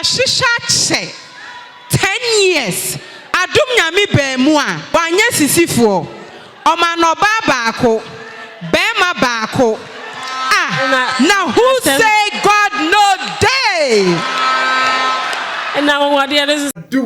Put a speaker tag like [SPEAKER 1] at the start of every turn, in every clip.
[SPEAKER 1] Shisha 10 years. Adom nyame be mu a wanye sisifo. Omano baako. Bema baako. Now who say God no day?
[SPEAKER 2] And now what the others
[SPEAKER 3] do?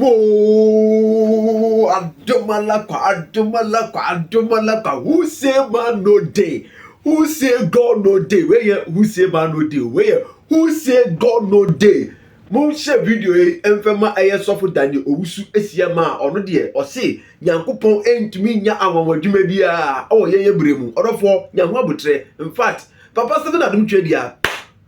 [SPEAKER 3] Adomalaka. Who say man no day? Who say God no day? Where who say man no day? Where who say God no day? Mon share video emfema ayesofo Daniel Owusu Asiamah ono de o say Nyankopɔn entumi nya anwamadwuma bia o ye bremu odofo nyanwa botre. In fact papa seven Adom twedia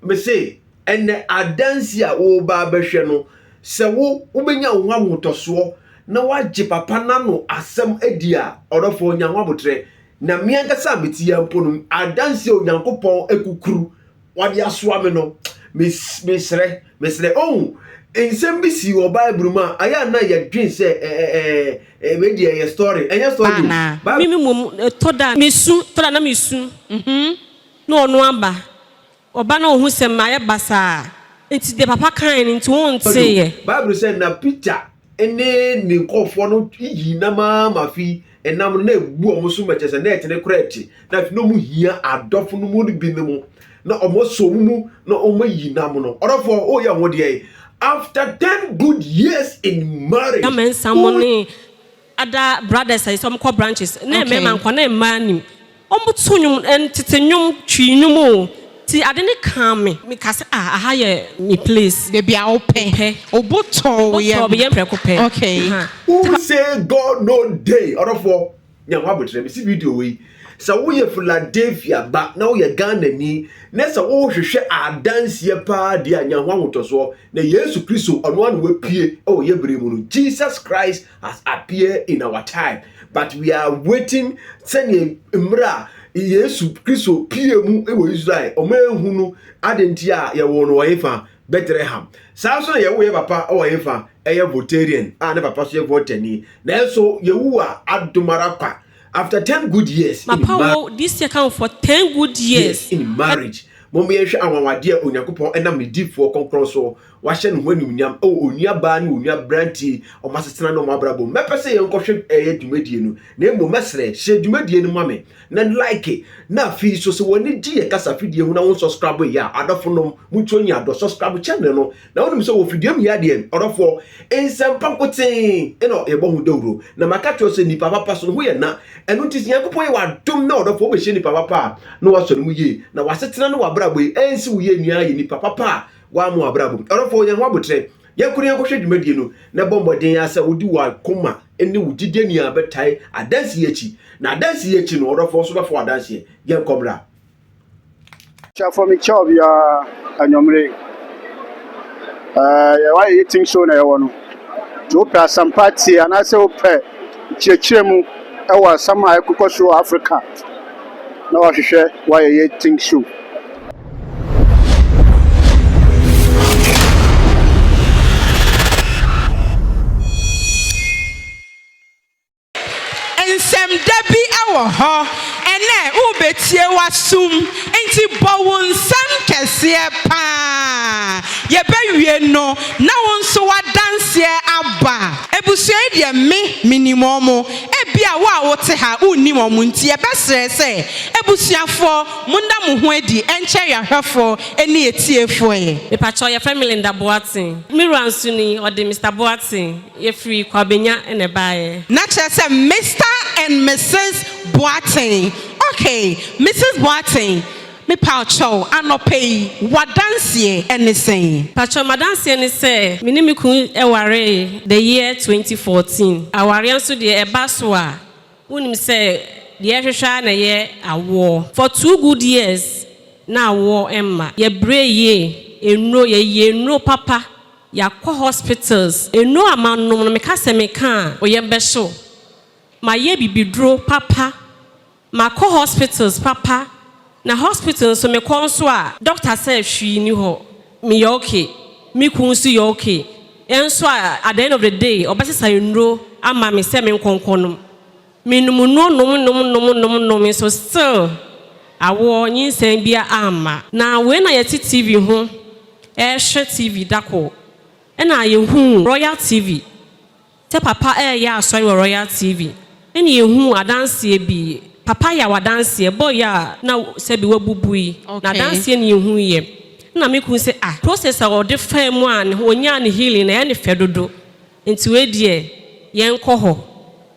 [SPEAKER 3] me say ene adansi a wo ba behwe no se wo benya nwa motoso na wagye papa na no asem adia odofo nyanwa botre na miankasa beti ya mponum adansi o Nyankopɔn ekukuru wade asoa me no mesre oh ensem bi si wo Bible ma aya na ye dwen se media ye story enya story
[SPEAKER 2] mimi mum toda na misu no ono aba oba na ohu sem ma ye basa enti de papa kan enti won say
[SPEAKER 3] Bible say na Peter ene ni nkofo no yi na ma fi enam na ebu omo so machese na etene korati na fi no mu hia adofo no mu bi ne mu na omo so mu na omo yi nam no orofo o ya ho de after 10 good years in marriage
[SPEAKER 2] amen someone other brothers say some core branches na me man kwa na mani omo tunyum entetenyum twinum o ti ade ne kan me kase aha ye me place
[SPEAKER 1] de bia ope oboto ye
[SPEAKER 2] prekope
[SPEAKER 1] okay
[SPEAKER 3] who say God no day orofo nyanwa botre me see video we so wo ye Philadelphia ba na wo ye Ghana ni na so wo hwehwe adansie pa de anyanwa hotoso na Yesu Kristo ono an wapie o ye bremu no Jesus Christ has appeared in our time but we are waiting send mra Yesu Kristo pie mu e wo Israel o ma ehu no adenti a ye wo no yefa Bethlehem sa so ye wo ye papa o yefa eye votarian ne papa so ye votani na so ye wu a adomarapa after 10 good years
[SPEAKER 2] in marriage this year count for 10 good years
[SPEAKER 3] in marriage mo me hwe anwawade a Onyankopɔn enam medifo konkron so wahye no hwanu nyam o onua ba ne onua branti o masetena no mabrabo mepese ye nkɔhwe dwumadie no na emo mesre hye dwumadie no mame na like na fi so woni di ye kasa fidie hu na won subscribe ya adofo no mutoni ado subscribe channel no na wonum so wo fidie mu ya de odofo ensɛmpa koten eno ye bo hu dawro na makatwo se nipa papa so ho ye na eno ntisi Nyankopɔn ye wadom na odofo be hye nipa papa na waso no mu ye na wasetena no wabrabo ensi wo ye nua ye nipa papa wa mu abrabo orofo nyanwa botre yakuri yankɔhwe dwumadie no na bombɔden asa wodi wa koma ene wudide ni abetai adansi yachi na adansi yachi no orofo so befo adansi ye nkomra
[SPEAKER 4] cha for me chob ya anyomre ya wa eating show na yawo no to pa sampati anase opɛ chiechiremu ewa sama ekukɔ show Africa na wa hwehwɛ wa eating show
[SPEAKER 1] ensem dabi awo ho ene ubetie wasum enti bɔwon sam kɛse pa ye bewie no na won so wadanse aba ebusua de me minimum ebia wo a wote ha unnim omunti ye besere se ebusuafo munda mo ho adi enche yahwefo ene etiefo ye
[SPEAKER 2] mepacho ye family ndaboatin miransu ni ode Mr. Boatin ye free kwabenya ene baaye
[SPEAKER 1] na kyerɛ Mr. and Mrs. Boatin. Okay, Mrs. Boatin. Me pacho anope wadansie anything.
[SPEAKER 2] Pacho madansie ni say minimi kun eware the year 2014. Aware nso de eba so a wonim say the hwehwa na ye awo. For 2 good years na awo emma. Ye bre ye enro ye enro papa yakɔ hospitals. Enro amanom no meka se meka oye behso. Ma ye bibidro papa. Ma ko hospitals papa. Na hospital so me konso a doctor say hwi ni ho me you okay me kunsu you okay enso at the end of the day obasesa enro ama me se me nkonkonom me nom so still awo nyinsan bia ama na we na yeti TV ho ehwe TV dako ɛna yehu Royal TV te papa ya asɔre wɔ Royal TV ɛna yehu adanse bi papa ya wadanse boy ya na se bi wabubui na adanse ne yehu ye na me kun se process a ɔde fa mu a ne onya ne healing na ya ne fedodo nti we die yen kɔ hɔ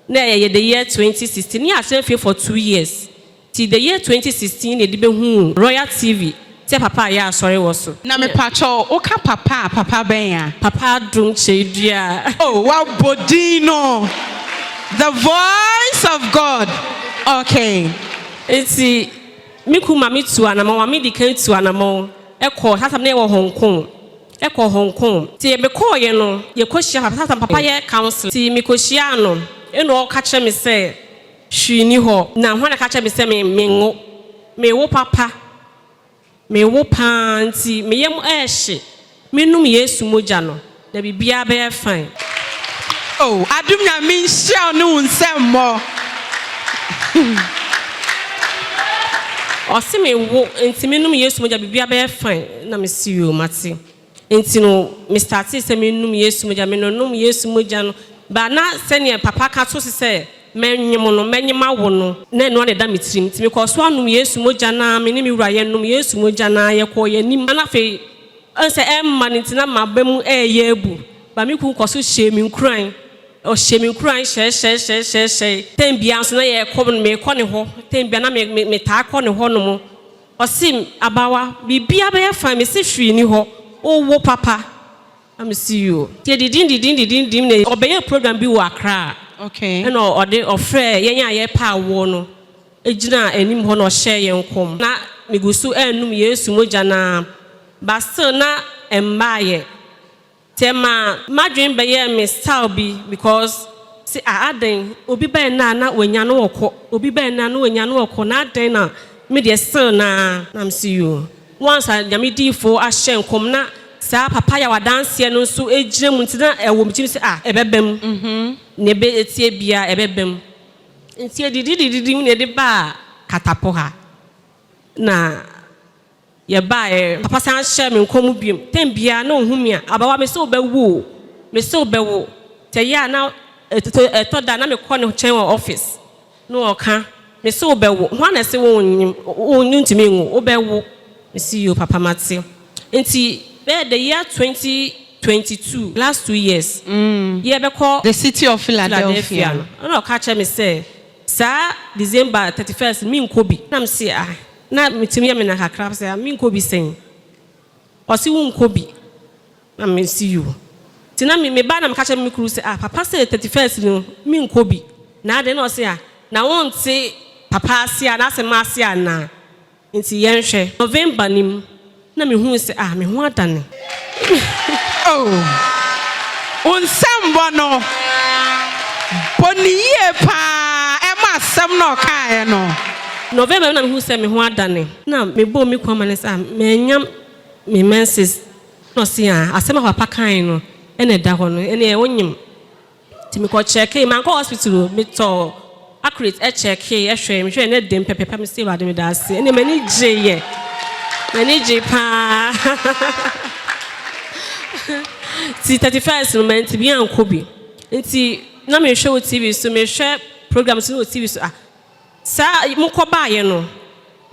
[SPEAKER 2] na ye the year 2016 ni asenfe for 2 years till the year 2016 ne de behu Royal TV te papa ya asɔre wɔ so
[SPEAKER 1] na me pacho oka papa ben ya
[SPEAKER 2] papa Adom Kyei-duah
[SPEAKER 1] oh wa bodino the voice of God okay
[SPEAKER 2] enti me kuma me tu anamo wa me di kan tu anamo ekɔ hatam na ye wɔ Hong Kong ti me kɔ ye no ye kɔhia papa ye council ti me kɔhia no eno ɔka kyerɛ me sɛ hwini hɔ na ho na ka kyerɛ me sɛ me wo papa me wo panti me yem ɛhye me num Yesu mogya no na bibia be fine
[SPEAKER 1] oh Adom nya me nhyia no nsɛmmɔ
[SPEAKER 2] ɔse me wo enti me num Yesu mogya bibia be fine na me si yo mate enti no me start say me num Yesu mogya me no num Yesu mogya no ba na sɛnea papa ka to se menyima wo no na no na da metrim ti me kɔ so anum Yesu mogya na me ni me wura ye num Yesu mogya na ye kɔ ye nim na fe anse emma nti na mabam ye ebu ba me kun kɔ so hye me nkran o hye me nkran hye tembia so na ye kɔ me kɔ ne ho tembia na me taa kɔ ne ho no mo osim abawa bibia be fa me se hwi ni ho o wo papa am see you tie didin ne obeye program bi wo Accra
[SPEAKER 1] okay
[SPEAKER 2] and ode ofre yenya ye pa wo no ejina anim ho no hye ye nkom na migusu enum Yesu mogya na basel na embaye tema madwen be ye me style bi because see aden obi ben na wanya no wokɔ obi ben na wanya no wokɔ na aden na me de still na am see you once nyame difo ahye nkom na sa papa ya wadanse no nso ejire mu ntina ewo mchim se ebebem ne be etie bia ebebem ntie didi ne de ba katapo ha na ye ba papa san hye me nkom biem tem bia na ohumia abawa me se obewu te ya na eto da na me kɔ ne chen office no oka me se obewu ho na se wonyim ntimi nwu obewu me see you papa mate nti the year 2022 last 2 years ye be call
[SPEAKER 1] the city of Philadelphia
[SPEAKER 2] no ka che me say sa December 31st mi nkobi na me say na mitimi ya me na kakra say mi nkobi sen o si wo nkobi na me see you ti na me ba na me ka che me kru say papa say 31st no mi nkobi na de na o say na won ti papa sia na se ma sia na nti yen hwe November nim na me hu se me hu adane
[SPEAKER 1] oh onsɛmbɔ no boniye pa ema asɛm no kae no
[SPEAKER 2] November na me hu se me hu adane na me bo me kwama ne sa me nyam me menses no se asɛm a papa kan no ene da hɔ no ene wonyim ti me ko check man ko hospital me to accurate check hwɛ me hwɛ ne dem pepepa me se wade me da ase ene mani gye ye pa ti 31st no man ti bi ankobi nti na me hwɛ o TV so me hwɛ program so o TV so sa mo kɔ ba ye no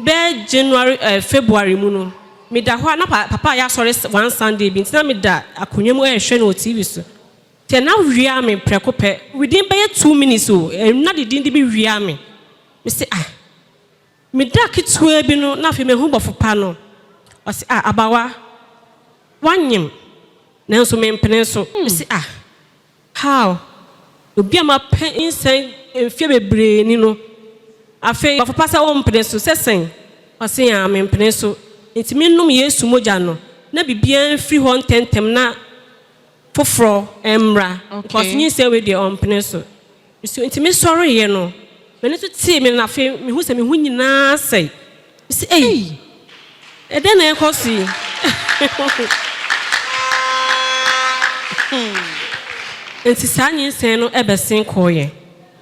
[SPEAKER 2] be January February mu no me da hɔ na papa ya sɔre one Sunday bi nti na me da akonwa mu hwɛ no o TV so te na wia me preko pɛ within be 2 minutes o na de din de bi wia me say me da kitwe bi no na fe me hu bɔfo pa no o say abawa wanyem na nso me mpene so me say how obi ama pɛ insen enfie bebre ni no afi bɔfo pa sa wo mpene so sesen o say me mpene so enti me num Yesu mogya no na bibia free ho ntentem na foforo emra because you say we dey on pene so enti me sorry ye no me ne to tie me na fe me hu se me hu nyina sei say e den na ekosi enti sanyi sen no ebesen koye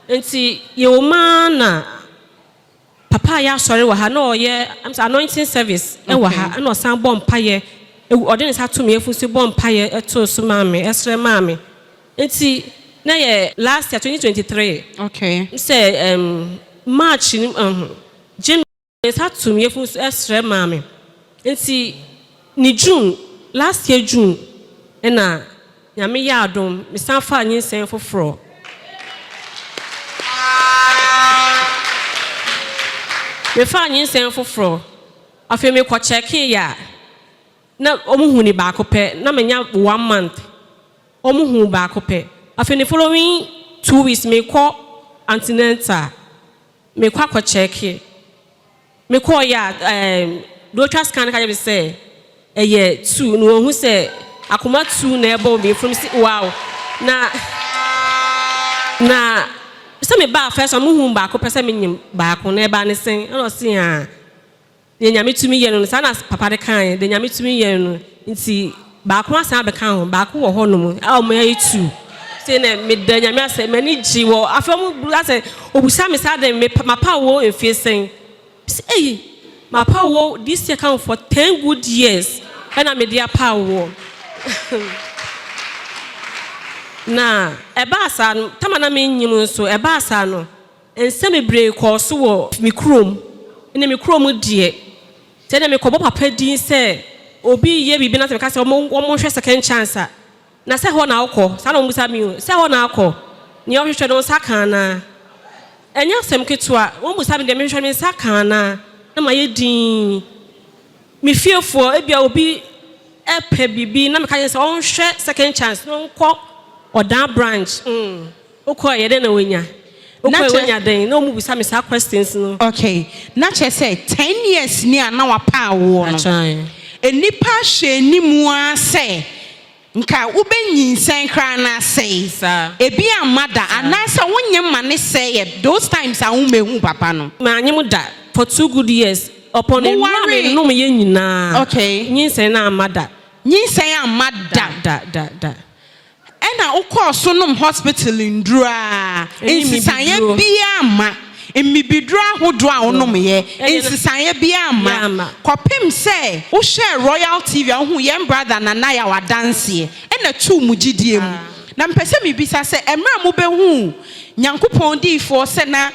[SPEAKER 2] enti ye o ma na papa ya sorry wa ha na oye anointing service e wa ha na o san bompa ye ordinance had to me if we see bomb pie to so mammy, Esther mammy. It's na last year 2023.
[SPEAKER 1] Okay.
[SPEAKER 2] Say March January had to me if we Esther mammy. It's ni June last year June and Nyame Adom me stand for any saying for fraud. Me find you saying for fraud. I feel me quite check here. Na omuhuni baako pɛ na menya 1 month omuhu baako pɛ after the following 2 weeks me call antenatal me kwa check me call ya doctor scan ka be say eye 2 no hu say akoma 2 na ebo me from say wow na say me ba first omuhu baako pɛ say me nyim baako na eba ne sen no say ah the nyame tumi ye no sana papa de kan the nyame tumi ye no nti ba ko asan be kan ho ba ko wo ho no mu a o me yi tu say na me the nyame ase mani ji wo afam ase obusa me sa de me mapa wo efie sen say mapa wo this year count for 10 good years and me dia pa wo na eba asa no tamana me nyim so eba asa no ense me break ko so wo me krom ene me krom die tell me kobo papa din say obi ye bibi na se ka say omo hwe second chance na say ho na akọ sa na omusa mi say ho na akọ ni o hwehwe no saka na enya sem ketua omusa mi de me hwehwe mi saka na ma ye din mi fiefo ebia obi epe bibi na me ka say on hwe second chance no nko odan branch okọ ye de na wonya. No questions no. Okay.
[SPEAKER 1] Na che say 10 years ni ana wapa wo no. Enipa hwe ni mu a say nka ubenyin sen kra na say ebi amada anasa wonyem mane say those times a wo mehu papa no.
[SPEAKER 2] Ma anyem da for 2 good years upon no me ye nyina.
[SPEAKER 1] Okay.
[SPEAKER 2] Nyin sen na amada.
[SPEAKER 1] Nyin sen amada.
[SPEAKER 2] Da.
[SPEAKER 1] Ena ukọ so nom hospital ndura insisanye bia ma emibidura hodo a onom ye insisanye bia ma kopem se wo share Royal TV hu ye brother na ya wa dance ena tu mu gidie mu na mpese mibisa se emra mo behu Nyankopɔn difo se na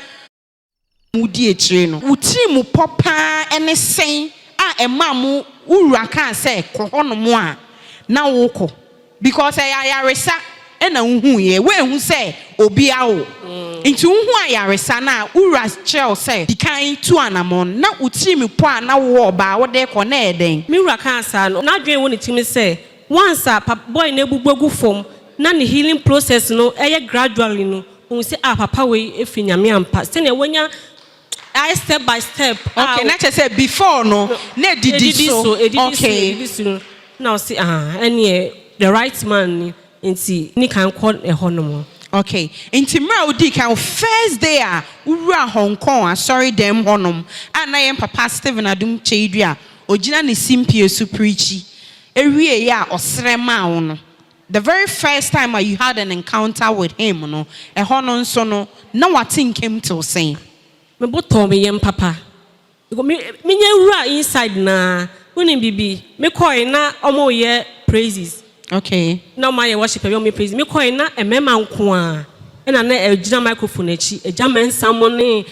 [SPEAKER 1] mu die kire no wuti mu popa ene sen a ema mu wura kan se kohonom a na wokɔ because ayaresa ena unhu ye we hu say obi awo nti unhu ayaresa na ura chel say dikan tu anamon na uti mi po na wo ba wo de ko na eden
[SPEAKER 2] mi ura cancer no na dwen woni timi say once a boy na ebugbegu form na the healing process no gradually no un say papa we efi nyame ampa say na wonya step by step.
[SPEAKER 1] Okay, na che say before no na didi so
[SPEAKER 2] okay now see any the right man inti ni kan call e honomo.
[SPEAKER 1] Okay, inti mra odi kan first day a ura Hong Kong sorry dem honom and na papa Stephen Adom Kyei-duah ogina ne simpie su preachi ewie ya osrema wo no the very first time you had an encounter with him no e hono nso no na watinkem to say
[SPEAKER 2] me boto me yem papa me nya ura inside na woni bibi me koi na omo ye praises.
[SPEAKER 1] Okay.
[SPEAKER 2] Now my worship me praise me koi na emema nko a na na ejina microphone echi ejaman samone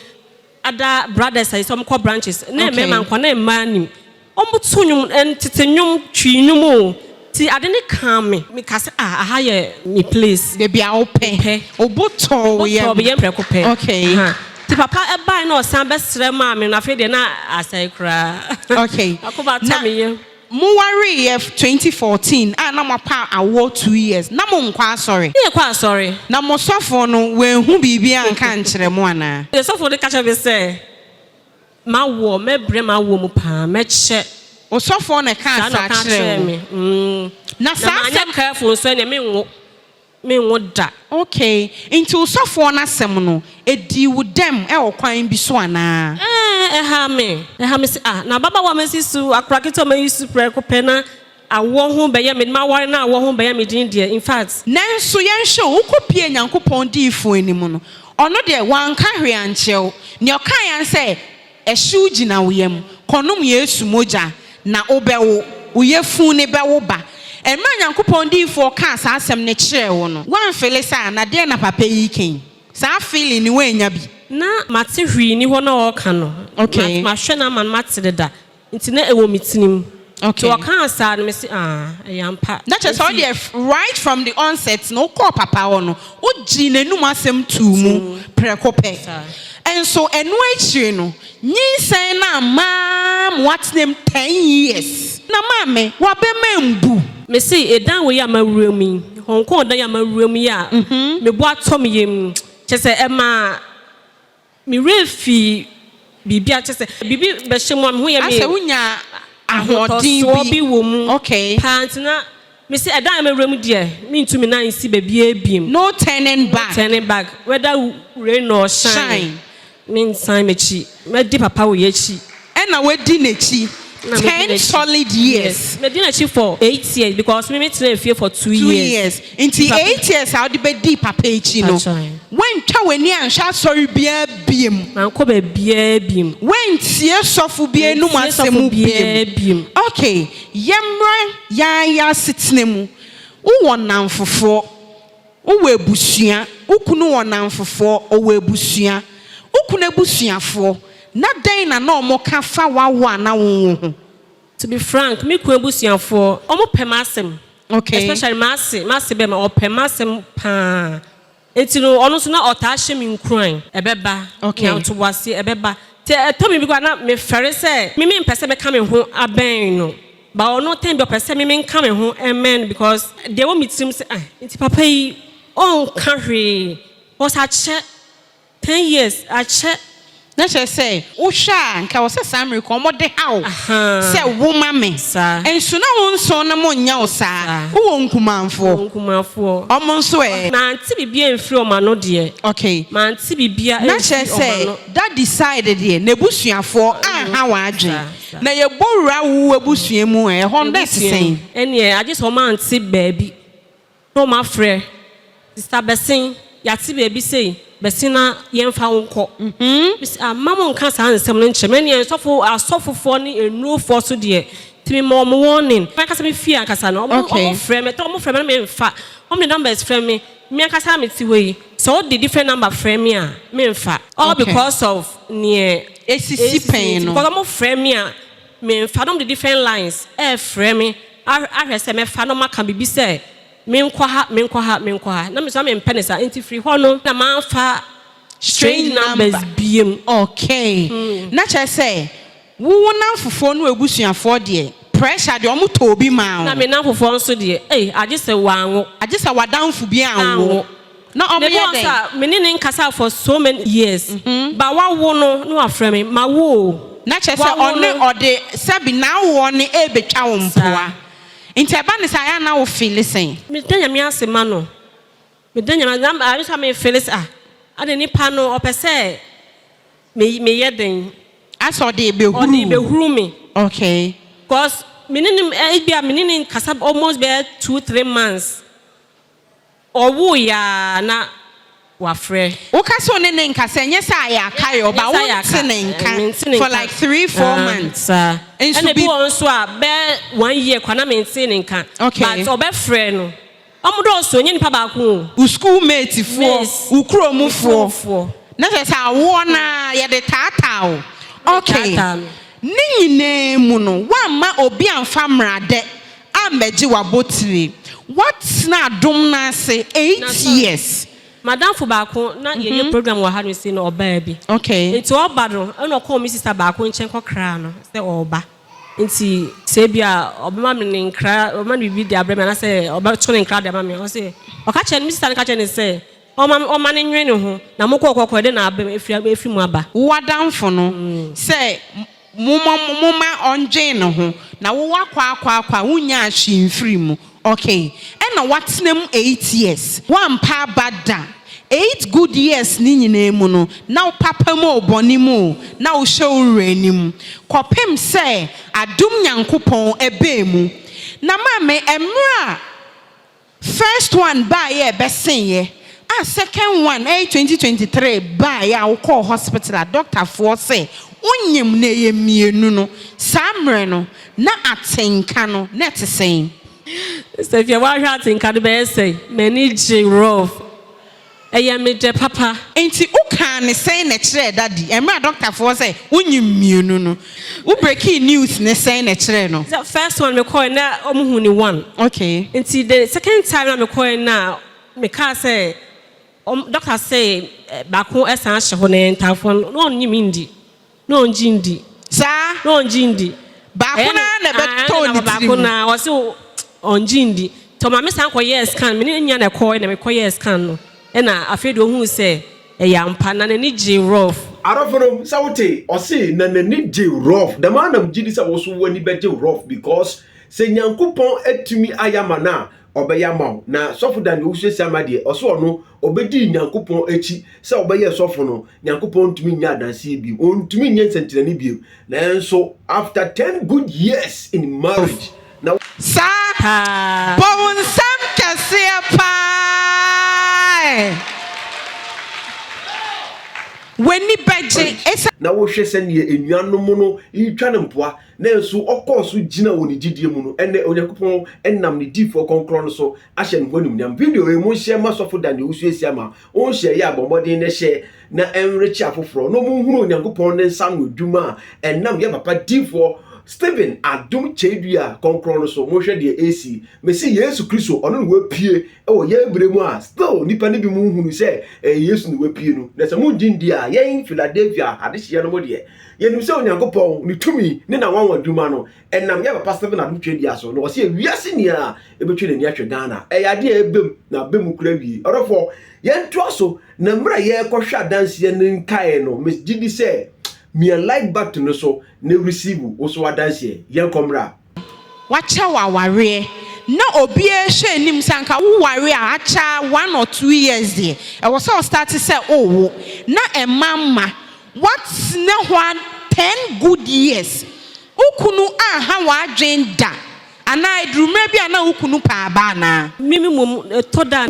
[SPEAKER 2] other brothers say some core branches na emema nko na emma nim omo tunum entetenum twinum o ti ade ne kan me ka se aha ye me place
[SPEAKER 1] de bia open oboto ye
[SPEAKER 2] preko.
[SPEAKER 1] Okay.
[SPEAKER 2] Ti papa e bai na osan be sere ma me na fe de na asai kra.
[SPEAKER 1] Okay.
[SPEAKER 2] Akoba tamiye
[SPEAKER 1] Muwari of 2014 na mapa award 2 years na mo nkwa sorry
[SPEAKER 2] ye kwa sorry
[SPEAKER 1] na mo sofo no we hu bibia nka nkyere mo ana
[SPEAKER 2] the sofo de kacha be say ma wo me bre ma wo mu pa me che
[SPEAKER 1] o sofo na ka sa kire me na sa
[SPEAKER 2] anya careful so na me wo da.
[SPEAKER 1] Okay into sofo na sem no edi wo dem e wo kwan bi so ana
[SPEAKER 2] ha me say na baba wa mesisu akrakito me yusu preko pena awo ho be ye me ma ware na awo ho be ye me din de in fact
[SPEAKER 1] nanso yen hwe wo kopie Nyankopɔn difo animu no ono de wanka hwe anchew ne okan yan say ehwe gina wo yam konom Yesu moja na obewo uye fune be wo ba and man Nyankopɔn di for cars asɛm ne kyerɛ wo no wan feel sa na de na papa yi ken sa feeling ni we nya bi
[SPEAKER 2] na mate hwi ni ho na o ka no
[SPEAKER 1] okay
[SPEAKER 2] ma hwɛ na man mate deda nti na ewo mitinim
[SPEAKER 1] okay
[SPEAKER 2] so o kan sa no me say yampa
[SPEAKER 1] that is all there right from the onset no call papa ho no o gi nanum asɛm tu mu prekope and so enu achire no nyinsan na mam what name 10 years na mame wa be membu
[SPEAKER 2] me say edan we ya mawura mu Hong Kong dan ya mawura mu ya me bo atom yem kyese ema me refi bibia kyese bibi be hyemu am ho ya me
[SPEAKER 1] ase unya ahodin
[SPEAKER 2] bi wo mu
[SPEAKER 1] okay
[SPEAKER 2] pant na me say edan mawura mu de me ntumi na nsi ba bia biem
[SPEAKER 1] no turning back
[SPEAKER 2] whether rain or shine me sign me chi me di papa wo ye chi
[SPEAKER 1] and na we di nechi 10 solid years.
[SPEAKER 2] Me didn't achieve for 8 years because me met in for 2 years.
[SPEAKER 1] Into 8 years, how the be deep papa chino. When tawani and shall sorry be beam.
[SPEAKER 2] Uncle be beam.
[SPEAKER 1] When tear sofu be no masemu beam. Okay, yamra ya sitnemu. Uwan nam for 4. Uwe busia. Ukunu wan nam for 4. Uwe busia. Ukune busia 4. Not day na no more kafa wa na wo.
[SPEAKER 2] To be frank, me ku ebusiafo, omo pemasem.
[SPEAKER 1] Okay.
[SPEAKER 2] Especially masse be ma opemasem pa. Enti no ono so na otahye me nkran ebeba.
[SPEAKER 1] Okay.
[SPEAKER 2] Na to wase ebeba. Te to me bi kwa na me fere se me mpese be ka me ho aben no. Ba ono ten be pese me nka me ho amen because they want me to say enti papa yi on ka hwe. Was a che 10 years a che.
[SPEAKER 1] Na say usha nka wo se samre ko mo de hawo se wo mame enso na won so na mo nya wo sa wo nkumanfo omo nso
[SPEAKER 2] na anti bibia enfri o ma no de
[SPEAKER 1] okay
[SPEAKER 2] ma anti bibia
[SPEAKER 1] na say that decided here na ebusuafo ha wa adwen na ye bowura wo ebusuamu e 100%
[SPEAKER 2] ene I just o ma anti baby no ma frɛ sister Besin yati baby say Besina yemfa wonko mama nka sa ansem no nche mani asofofo ni enu fo so de timi mom warning aka sa me fia aka sa no omo frame me to omo frame me mfa omo numbers frame me aka sa me ti we so the different number frame me a me mfa all because of near
[SPEAKER 1] ACC pain no
[SPEAKER 2] because omo frame me a me mfa dom the different lines frame me ahwese me fa no maka bibi say menkwa ha na me so me penisa enti free ho no na man fa strange numbers biem
[SPEAKER 1] okay na che say wo na fofo no ebusuafo de pressure de omo to obi ma
[SPEAKER 2] na me na fofo nso de agise
[SPEAKER 1] wadanfo bi anwo na omo ye den
[SPEAKER 2] me ne nkasa for so many years ba wa wo no afre me ma wo
[SPEAKER 1] na che say one ode sabi na wo ne ebetwa wo mpoa Inti abani sa ya na wo feel sen.
[SPEAKER 2] Me danya me asema no. Me danya me I just me feel ade nipa no opese me yeden.
[SPEAKER 1] Aso de be huru.
[SPEAKER 2] Ode be huru me.
[SPEAKER 1] Okay.
[SPEAKER 2] Cause me ne kasa almost be 2-3 months. Owo ya na wafre.
[SPEAKER 1] Okaso ne nkasa nye sa ya kayo ba wo nka for like 3-4 months.
[SPEAKER 2] And be also be 1 year kwana maintain nka. But obe frɛ no. Omodo so nye nipa ba ko.
[SPEAKER 1] U school mate fo, u kromu fo. Na se sa wo na ye de tata o. Okay. Ni nyine mu no wa ma obi amfa mrade ambeji wa botire. What na dom na say 8 years.
[SPEAKER 2] Madam for baako na ye program wa ha no say no oba bi.
[SPEAKER 1] Okay.
[SPEAKER 2] Nti oba do na call me sister baako nchen kokra no say oba. Nti say bia obema me nkra obema bibi dia brema na say oba chone nkra dia ma me o say o ka che me sister ka che ne say o ma ne nwe ne ho na mo kokokọ de na abem efri mu aba.
[SPEAKER 1] Wadamfo no say muma onje ne ho na wo akwa wunya ahwe mfiri mu. Okay. And what's name 8 years. One pa bada. 8 good years ni nyine mu no. Now papa mo boni mu. Now show reni mu. Kopem say adom Nyankopɔn ebe mu. Na mame emra first one ba ye besen ye. Second one 2023 ba ya wo hospital doctor for say onyem na ye mienu no. Samre no na atenka no na te sen
[SPEAKER 2] So if you want to atenka do be say manage rough eya me je papa
[SPEAKER 1] enti uka ne sen na kire daddy emra doctor for say unyim mienu no u breaking news ne sen na kire no
[SPEAKER 2] the first one me call na omuhu ni one
[SPEAKER 1] okay
[SPEAKER 2] enti the second time me call na me ka say doctor say bako esan hye ho ne ntafo no onyim indi no onjindi
[SPEAKER 1] sa
[SPEAKER 2] no onjindi
[SPEAKER 1] bako na beto ni
[SPEAKER 2] bako na o se onjindi to ma me san ko yes scan me nya na call na me call yes scan no na afedo hu se yampa na ni je rough
[SPEAKER 3] aroforo sawte o se na ni je rough the man am gidi sa wo so wani be je rough because se Nyankopɔn atumi ayama na obeyama na sofo dan wo hwe sama de o so no obedi Nyankopɔn achi se obeye sofo no Nyankopɔn tumi nya adanse bi on tumi nya sentinani bi na enso after 10 good years in marriage now
[SPEAKER 1] sa bawon sam kase pa when ni beje esa
[SPEAKER 3] na wo hwe se ne enuanom no yitwa ne mpoa na enso okoso gina woni gidie mu no ene Onyankopɔn enam ne difo konkron no so ahye ne honim nyam video e mo hye masofo da ne usu Asiamah on hye ya bomodin ne hye na enrechi afoforo no mo hunu Onyankopɔn ne nsam oduma enam ye papa difo Stephen Adom Kyei-duah konkron no so mo hwe de AC me se Yesu Kristo ono no wapie e wo ye bremu a still nipa ne bi mo hunu se Yesu no wapie no na se mo gindi a ye in Philadelphia ade hye no mo de ye nim se Onyankopɔn ni tumi ne na wanwa duma no enam ye papa Stephen Adom Kyei-duah so no wo se wiase ni a e betwe ne ni atwe Ghana e yade e bem na bem kura wi orofo ye nto so na mra ye kɔhwa danse ne nkae no me gidi se me like back to no so ne receive also adanse yen komra
[SPEAKER 1] wacha waware na obi ehwe nim sanka wo ware a acha 1 or 2 years there e was so start to say oh na emama what's ne one 10 good years ukunu aha wa agenda ana idrume bia na ukunu pa ba na
[SPEAKER 2] mimi mum toda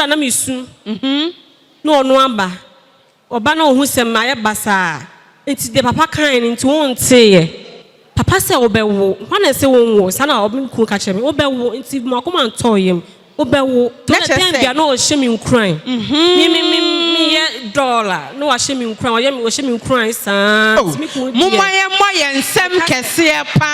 [SPEAKER 2] na misu no ono aba oba na ohu sem ma ye basa enti de papa kan enti won teye papa se obewo wana se won wo sana obi ku ka cheme obewo enti makoma ntoyem obewo to na dem bia na o hye mi nkran mi ye dollar no wa hye mi nkran o ye mi o hye mi nkran sa mi ku
[SPEAKER 1] mo moye nsem kese pa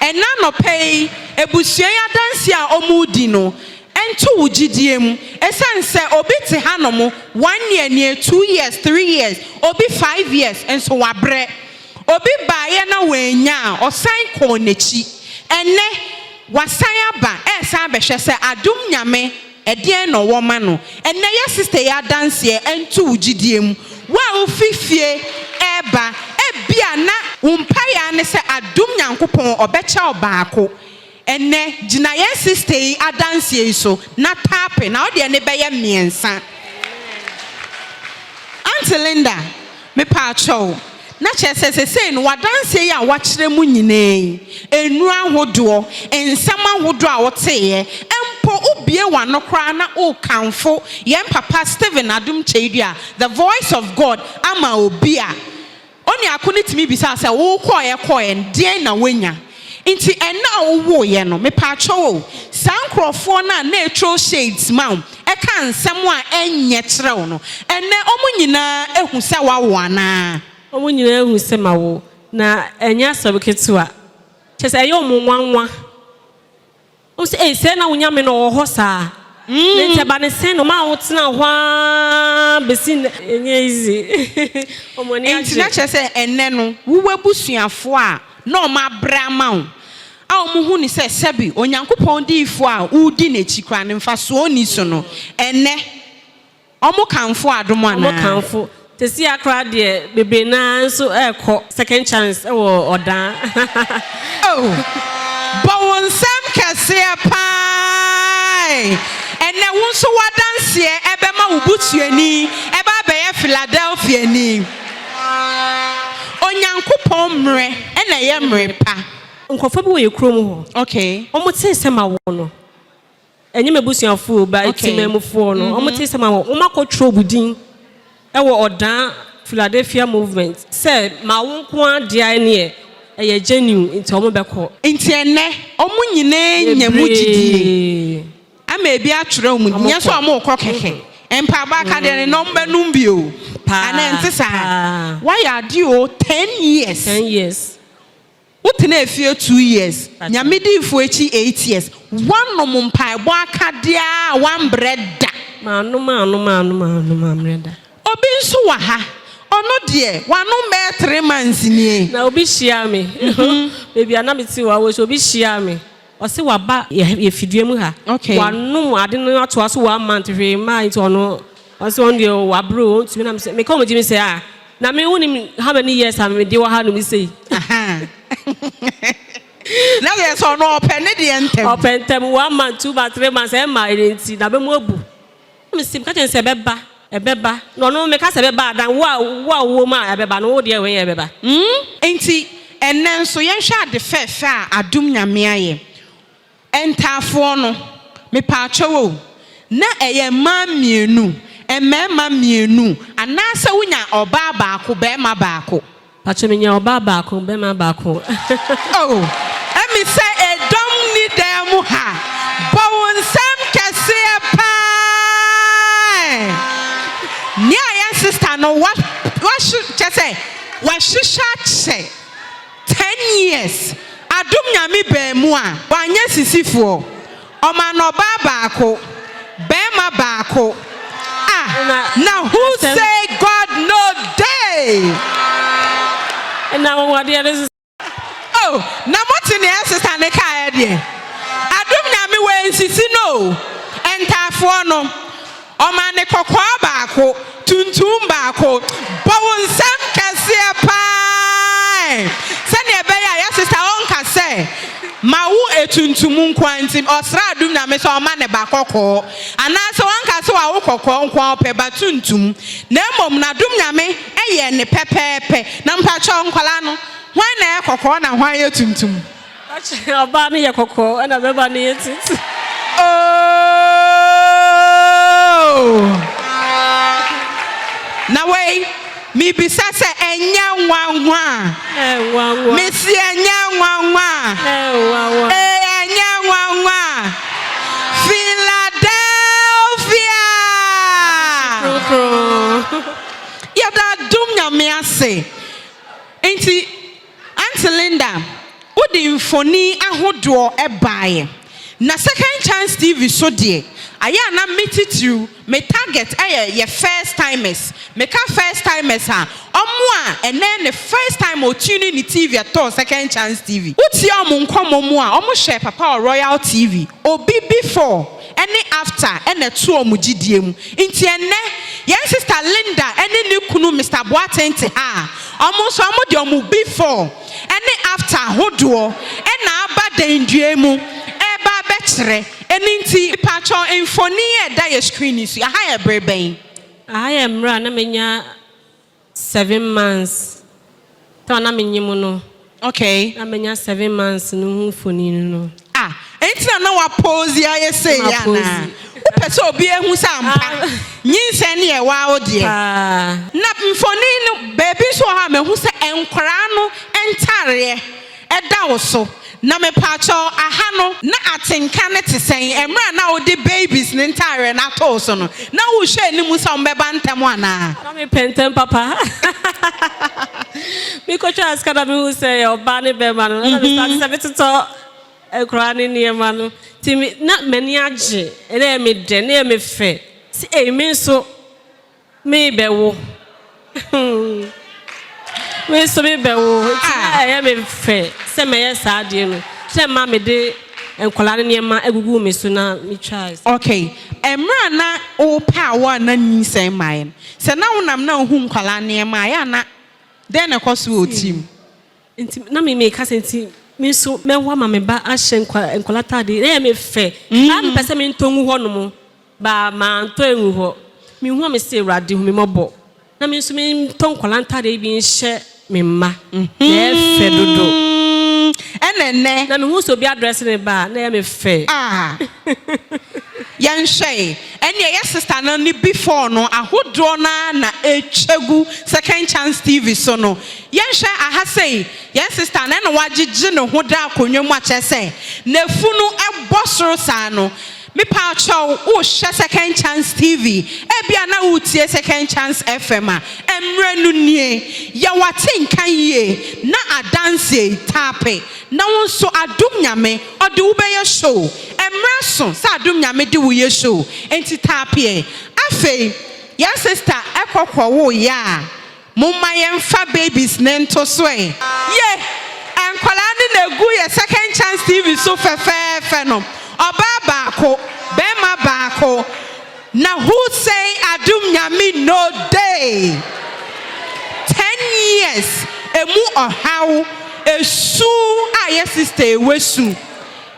[SPEAKER 1] ena no pay ebusuan adanse a omudi no ento wugidiem esense obi te hanom 1 year near 2 years 3 years obi 5 years enso wabre obi baaye na wanya osan ko nechi ene wasan aba esa behwe se adom nyame edien no wo ma no ene ya sister ya dance ento wugidiem wa ofifie eba ebia na umpaya ne se adom Nyankopɔn obecha obaako ene gina ye sister yi adanse so na tape na o de ne beye miensa Auntie Linda me pa cho na chese se no wadanse yi a wa kire mu nyine enu ahodo ensam ahodo a woteye empo ubie wano kra na o kanfo ye papa Stephen Adom Kyei-duah the voice of God ama obi a oni akonitimi bisa se wo koye ndie na wanya inti ena owo ye no me pa cho sankrofo na natural shades ma e ka nsem a enye kire no ene omunyina ehu se wawo ana
[SPEAKER 2] omunyina ehu se mawo na enya sabeketua chese eyo omunwanwa o se se na wonya me no ho sa nte ba ne se no ma wotena hwa besin enye easy omoni
[SPEAKER 1] ati na chese ene no wuwebusuafo a no ma brama a omuhu ni se sebi Onyankopɔn difo a udi nechi kra ne mfa so oni so no ene omu kanfo adom ana
[SPEAKER 2] omu kanfo tesi akra de bebe na so ekɔ second chance wo odan
[SPEAKER 1] oh bawon sam kase pai ene wonso wadanse ebe ma wubutuani eba be ye Philadelphia ni Onyankopɔn mre ena ye mre pa
[SPEAKER 2] nkofo bi wo ye krom ho
[SPEAKER 1] okay
[SPEAKER 2] omo te sema wo no enye mebusuafo ba itimemufo no omo te sema wo omo akotro budin e wo odan Philadelphia movement. Say ma wonko dia ne e genuine into omo beko.
[SPEAKER 1] Nti ene omo nyine nyamu gidie. Ama ebi atwere omu nya so omo kɔ keke. Empa ba ka de ne number num bio. Ana ente sa. Why are you 10 years?
[SPEAKER 2] 10 years.
[SPEAKER 1] Utene efie 2 years. Nyamedi ifo echi 8 years. One no mumpa ebo aka dia one bread.
[SPEAKER 2] Manu breda.
[SPEAKER 1] Obi nso wa ha. Ono de wanu me 3 months nie.
[SPEAKER 2] Na obi hia me. Baby anamiti wa wo obi hia me. Ose wa ba ye fidue mu ha. Wanu ade no ato aso 1 month hwe ma into ono. Ose on de wa bro ntumi na me say me come Jimmy say ah. Na me woni how many years am me dey wa ha no me say.
[SPEAKER 1] Aha. Now yes or no open the entem.
[SPEAKER 2] Open them 1 month, 2 months, 3 months, and my identity. Na be mo bu. Me sim ka say beba. No me ka say beba dan wo ma beba no wo de we beba.
[SPEAKER 1] Enti enen so yen hwa de fefe a adom nyame aye. Entafo no me pa atwewo. Na eye ma mienu, emema mienu, anasa wunya oba baako bema baako.
[SPEAKER 2] Pachemenya oba baako bema baako.
[SPEAKER 1] Oh, let me say Adom ni dem ha. Bawonsam kese pa. Nia ya sister no what should just say? What should say? 10 years. Adom nyame be mu a wanye sisifo. Oma no ba baako. Bema baako. Ah, now who say God no day?
[SPEAKER 2] And now what the others?
[SPEAKER 1] Oh, na moti ne sister ne ka de. Adom nyame we nsisi no. Entafo no. Oma ne kokwa baako, tuntum baako. Bawonsam kase pa. Se ne be ya sister onka se. Mawu etuntum nkwantim osra adom nyame so oma ne bakoko. Anase onka se wa wo kokko nkwa ope batuntum. Na emom na adom nyame eye ne pepepe. Na mpacho nkwala no. Why na kokko na hwan ye tuntum?
[SPEAKER 2] Oba ne ye kokko na beba ne ye tuntum.
[SPEAKER 1] Oh. Na wey mi bisa se enya nwanwa.
[SPEAKER 2] Nwanwa.
[SPEAKER 1] Mi si enya nwanwa.
[SPEAKER 2] Nwanwa.
[SPEAKER 1] Enya nwanwa. Philadelphia. Ya da dum nyame ase. Enti Auntie Linda, udi mfoni ahodo ebaye. Na Second Chance TV so de aya na meet you me target ye first timers. Me ka first timers ha. Omo a ene ne first time o tune ni TV at Second Chance TV. Uti omo nkomo mu a omo share papa Royal TV. Obi before any after ene tu omo gidie mu. Nti ene yen sister Linda ene ne kunu Mr. Boateng ha. Omo so omo de omo before any after hodo ena aba dendue mu. Eba betre eninti pacho infoni e da ye screen so aha ye breben.
[SPEAKER 2] I am run na menya 7 months. To na menyim no.
[SPEAKER 1] Okay.
[SPEAKER 2] Na menya 7 months no phone no.
[SPEAKER 1] Ah, enti na wa pose ya ye say ya na. Wo pese obi ehu sa mpa. Nyinse ne ye wa odie. Na mfoni no baby so ha mehu se enkwara no entare eda wo so. Na me pacho aha no na atenka ne tesen emra na odi babies ne ntare na to so no na wo hwe ni mu sa mbeba ntem ana
[SPEAKER 2] na me pentem papa mi ko try ask na me who say oba ne be ma no na me start say to ekra ne ne ma no ti mi na mani age na me de na me fe si e mi so me be wo we so me be wo ti me fe se me yes ade no se ma me de enkola ne ma egugu me so na me try.
[SPEAKER 1] Okay, emra na o pa wa na nyinsen mai se na wonam na hu nkola ne ma ya na den na koso o team
[SPEAKER 2] enti na me ka senti me so me wa ma me ba a hye enkola tade na me fe am pese me ntongu ho no mo ba ma nto enwu ho me hu me se urade hu me mobo na me so me ntonkola tade bi nhye me ma na fe dodo
[SPEAKER 1] enene
[SPEAKER 2] na me hu so bi address ne ba na me fe
[SPEAKER 1] yan hye Ene ye sister no ni before no ahodo na echegu second chance TV so no yenhwe aha sei ye sister na wagege ne ho da akonwam a chese na funu ebosoro sa no me pa chow o hwe second chance TV ebia na utie second chance FM a emre nu nie ye wate nkan ye na adanse tape na wonso adom nyame ode wo beye show emre so sa adom nyame de wo ye show enti tape afei ye sister ekokwo wo ya mumma yemfa babies nento so ye enkwala ne na gu ye second chance TV so fefe no Oba baako, bema baako. Na who say adum nyami no day? 10 years. Emu ohaw esu aye sister wesu.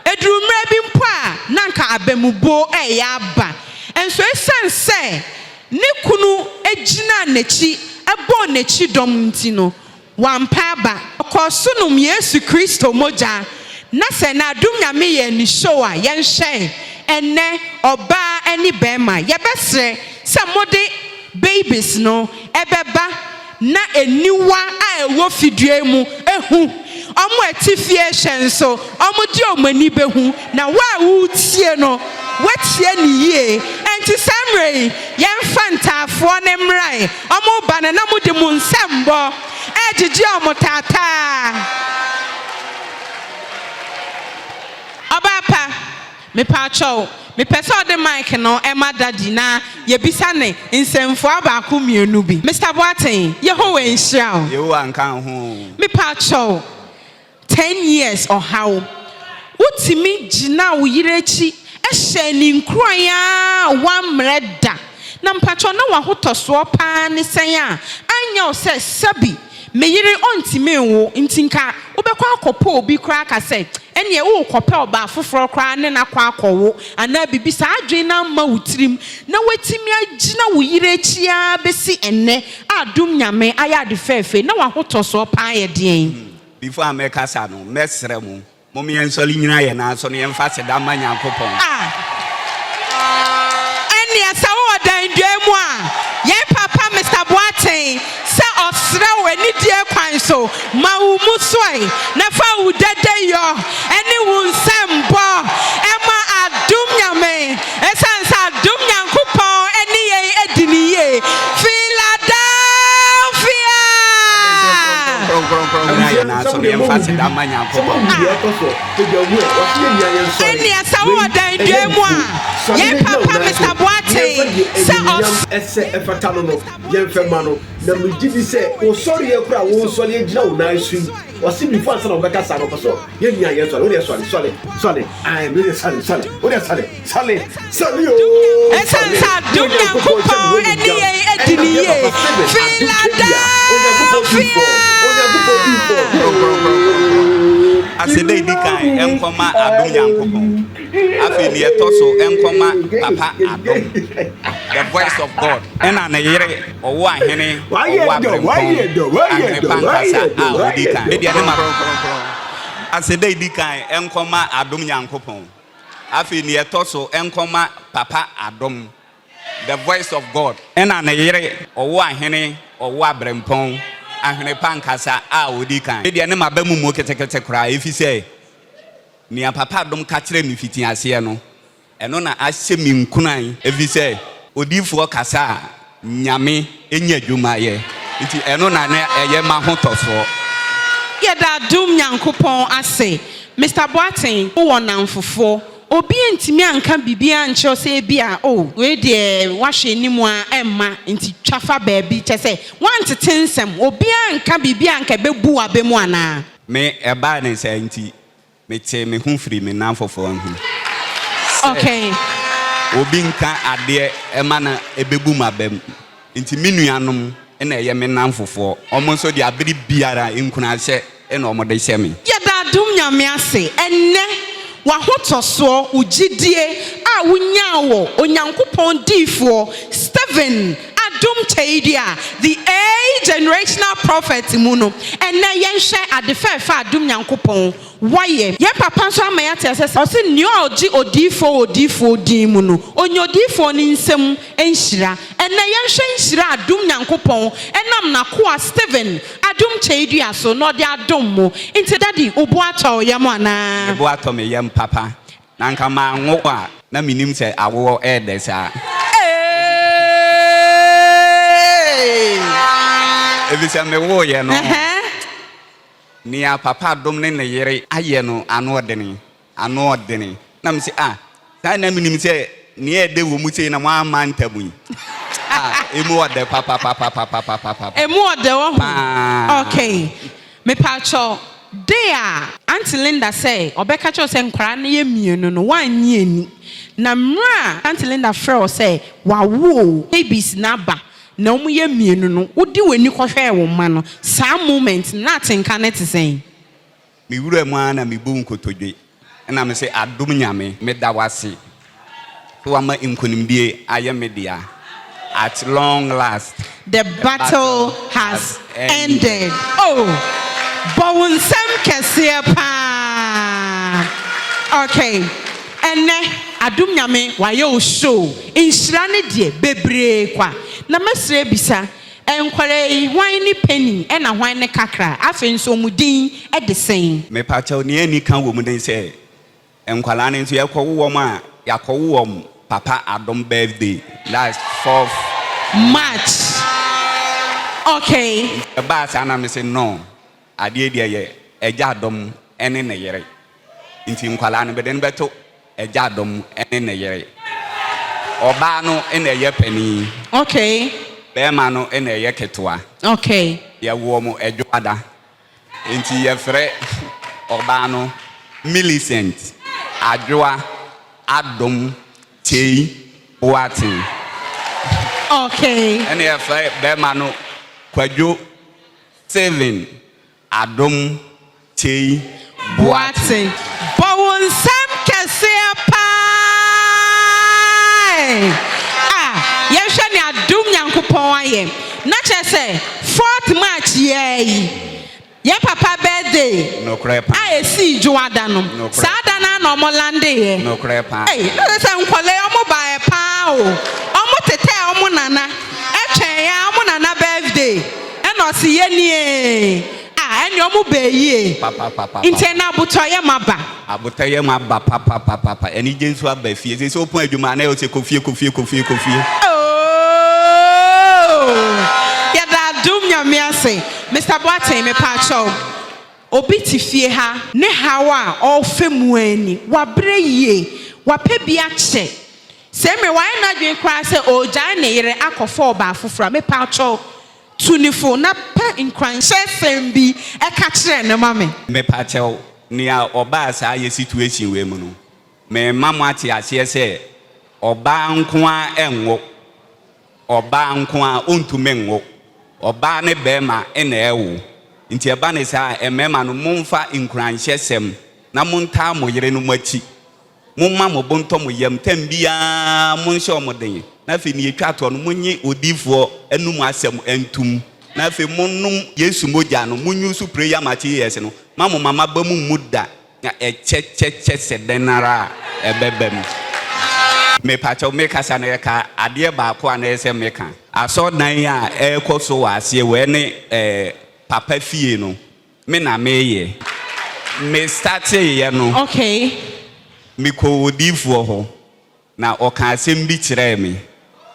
[SPEAKER 1] Edrumre bi mpo a nanka abemubo aba. Enso esan se ne kunu ejina nechi ebo nechi dom ntino. Wampa ba. Okosunum Yesu Kristo moja. Na se na adum nyame ye ni show a yenhwe enne oba eni bema ye besre se mode babies no ebeba na eniwa a ewo fidue mu ehu omo atifie hyen so omo di omani behu na wa wutie no watie ni ye enti samre yemfa ntafo ne mrai omo ba na mo de mu nsembo ejiji omo tata Obapa, me pacho, me peso de mic no Emma daddy na ye bisane insemfo abaako mienu bi. Mr. Boateng, ye ho enhia o.
[SPEAKER 5] Ye wo anka ho.
[SPEAKER 1] Me pacho 10 years or how. Utimi gina wo yirechi ehye ni nkroan a wan mreda. Na mpacho na wa hotoso pa ne sen a anya o se sabi me yire ontimi wo ntinka obekwa akopo obi kra ka se ene wo kope oba foforo kra ne na kwa akowo ana bibisa adwen na ma wutirim na watimi agina wo yire chia besi enne adum nyame aya de fefe na wa hotoso pa ye den
[SPEAKER 5] before America sa no mesre mu mo me ensoli nyina ye na so ne emfa se da ma Nyankopɔn
[SPEAKER 1] ene asa wo dan duamu a ye papa Mr. Boateng sa osra weni die kwan so ma wu musoi na fa wu dede yo eni wu nsembo ema adum nyame esansa adum Nyankopɔn eni ye edini ye Philadelphia
[SPEAKER 5] na so ne emfa se da ma Nyankopɔn
[SPEAKER 1] eni asa wo dan duamu a ye papa Mr. Boateng sa
[SPEAKER 3] ese efata no yemfema no na mugidi se o sori e kura wo sori e gina wo na asu o si bi fa sana obeka sa no so ye nya ye sori o de sori ai me de sori o de sori o
[SPEAKER 1] esansa dum Nyankopɔn eni ye edini ye Philadelphia
[SPEAKER 5] asede dikan enkoma adum Nyankopɔn afi ne etoso enkoma papa Adom the voice of God ena na yire owo ahene owo pankasa a odikan me dia ne ma asede dikan enkoma adum Nyankopɔn afi ne etoso enkoma papa Adom the voice of God ena na yire owo ahene owo abrempon ahene pankasa a odikan me dia ne ma ba mu ketekete kra efi se ni papa Adom ka kire mi fitin ase no eno na ahye mi nkunan efi se odifuo kasa nyame enya dwuma ye nti eno na eye ma hotoso
[SPEAKER 1] ye da dum Nyankopɔn ase Mr. Boateng wo namfofo obi ntimi anka bibia nche se bia we de wahwe nimu a emma nti twafa baabi chese wantete nsem obi anka bibia anka bebu abemu ana
[SPEAKER 5] me eba ne se nti me te me hu firi me namfofo hu
[SPEAKER 1] okay
[SPEAKER 5] obi nka ade ema na ebebu mabem nti menuanom na eye me namfofo omo so de abiri biara nkuna hye na omo de hye me
[SPEAKER 1] ye da dum nyame ase enne wa hotoso ugidie a wunya wo onyankopɔn difo Steven Adom Kyei-duah, the generational prophet muno. And na yenhwe adefa fa Adom Nyankopɔn. Why? Ye papa so amayate asese. O se nyo oji odifo din mu no. Onyo odifo ni nsem enhyira. And na yenhwe enhyira Adom Nyankopɔn. Enam na ko Stephen Adom Kyei-duah so no de adom mo. Inte daddy obo ato yam ana.
[SPEAKER 5] Obo ato me yam papa. Na nka ma ngo a na minim se awo edesa. Ebisa me wo ye no. Nia papa dom ne ne yere aye no ano odene. Na me se sa na minim se ne ede wo mu sei na mo ama ntamu. Emu ode papa.
[SPEAKER 1] Emu ode wo. Okay. Me pacho there Auntie Linda say obeka cho se nkra na ye mienu no wanye ani. Na mra Auntie Linda frɛ say wawo babies na ba. Na omu ye mienu no wodi wani kɔhwɛ wo ma no saa moment na atenka ne te sɛn
[SPEAKER 5] me wura mu ana me bu nkotodwe na me say Adom nyame me da wase so ama nkonimdie aye me dia at long last
[SPEAKER 1] the battle has ended. Oh bawunsam kɛseɛ pa. Okay ene Adom nyame waye o show inhyira ne die bebre kwa na mesre bisa enkware hwan ni penny e na hwan ne kakra afen so mudin e de sen
[SPEAKER 5] me pa chaw ne ani kan wo mudin se enkwala ne nso yakɔwo ma yakɔwo papa Adom birthday last 4th
[SPEAKER 1] March. Okay
[SPEAKER 5] ba sa na me se no ade dia ye eja Adom ene ne yere nti nkwala ne beden beto eja Adom ene ne yere oba no ene ye pani.
[SPEAKER 1] Okay
[SPEAKER 5] Bema no ene ye ketewa.
[SPEAKER 1] Okay
[SPEAKER 5] Ye wo mo edwada nti ye frɛ oba no Millicent adwoa Adom Kyei-duah.
[SPEAKER 1] Okay
[SPEAKER 5] ene ye frɛ bema no kwadwo 7 Adom Kyei-duah.
[SPEAKER 1] Bawunsam kɛseɛ pa. Yehwɛ ne Adom Nyankopɔn aye na kyerɛ sɛ 4th March ye papa birthday
[SPEAKER 5] no crepa
[SPEAKER 1] si juada no saa da na omo lande ye
[SPEAKER 5] no crepa
[SPEAKER 1] na sɛ nkwale omo ba pa o omo tete omo nana etwen ya omo nana birthday na o si ye nie eni omo be yie
[SPEAKER 5] papa
[SPEAKER 1] inte na abuto ye maba
[SPEAKER 5] papa eni Jesu aba fie se opon adwuma na o se kofie
[SPEAKER 1] ya da Adom nyame ase Mr. Boateng me pacho obi ti fie ha ne hawa o femu ani wabre yie wapɛ bi akyɛ sɛ me wan na dwen kra sɛ o gyan ne yere akɔfo ba afofra me pacho tunifo na pɛ nkranhyɛ sɛm bi ɛka kyerɛ ne ma
[SPEAKER 5] me pacho nia oba sa ye situation we mu no me mama ate ase sɛ oba nko a enwo oba nko a ontume nwo oba ne bema ena ewo nti eba ne sa emema no momfa nkranhyɛ sɛm na monta mo yere no machi momma mo bonto mo yam tambia monhyɛ omoden na fe ne etwa to no monye odifo enum asɛm entum na fe monum Yesu mogya no munyusu prayer materials no mama mama ba mu muda na eche sedenara ebebem me pacho me kasa na ka ade ba ko na ese me ka aso dan a ekoso ase we ne papa fie no me na meye me start ye no
[SPEAKER 1] okay
[SPEAKER 5] me ko odifo ho na oka asem bi kire me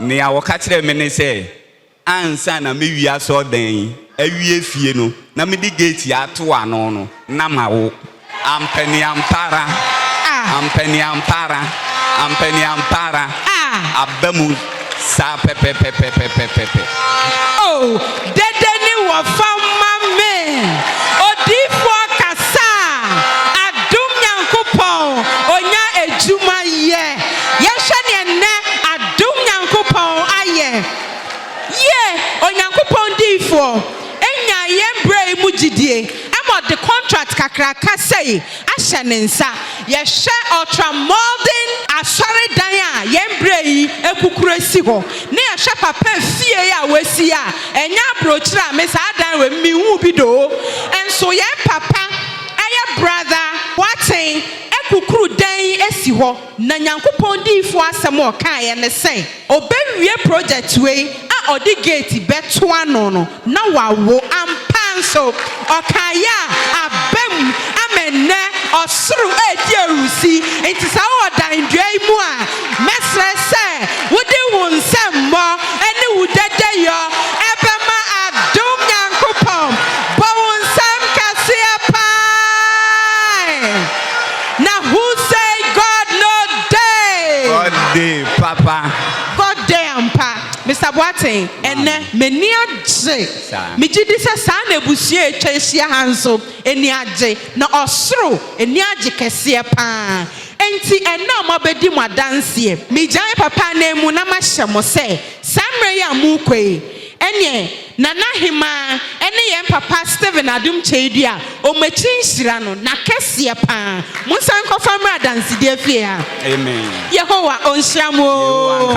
[SPEAKER 5] ne a woka kire me ne se ansa na me wi aso dan awie fie no na me di gate ato ano no na mawo ampani ampara abamu sa pepe
[SPEAKER 1] oh dedeni wo fama me odifo kasa Adom Nyankopɔn onya ejuma ye yehwe ne enne Adom Nyankopɔn aye ye onyankopɔn difo enya yembre mu gidie the contract kakraka say ahyɛ ne nsa yɛhwɛ ultra molding asɔre dan a yɛmbre yi ekukura si hɔ ne hwɛ papa fie ya wasi a enya brochira me sa dan we mi hu bi do enso ye papa eye brother waten ekukuru dan esi ho na Nyankopɔn difo asɛm o kan ye ne sen obewie project we a odi gate beto ano no na wawo ampanso okaya abem amenne osuru edi erusi enti sa o dan dwai mu a mesre se wodi won semmo ene wudede yo ebema adom Nyankopɔn bo won sam kase pa na who say God no day
[SPEAKER 5] God day papa
[SPEAKER 1] God day ampa Mr. Boateng ene meni agye me gidi se sa na ebusie etwa ehia hanso eni agye na osoro eni agye kese pa enti ena mabedi mu adanse me gyan papa na emu na mahye mo se samre ya mu kwei enye nana hima ene yen papa Steven Adom Kyei-duah o machi nhira no na kese pa munsan kofa mra danse de afie ha
[SPEAKER 5] amen
[SPEAKER 1] Yehowa onhyiamo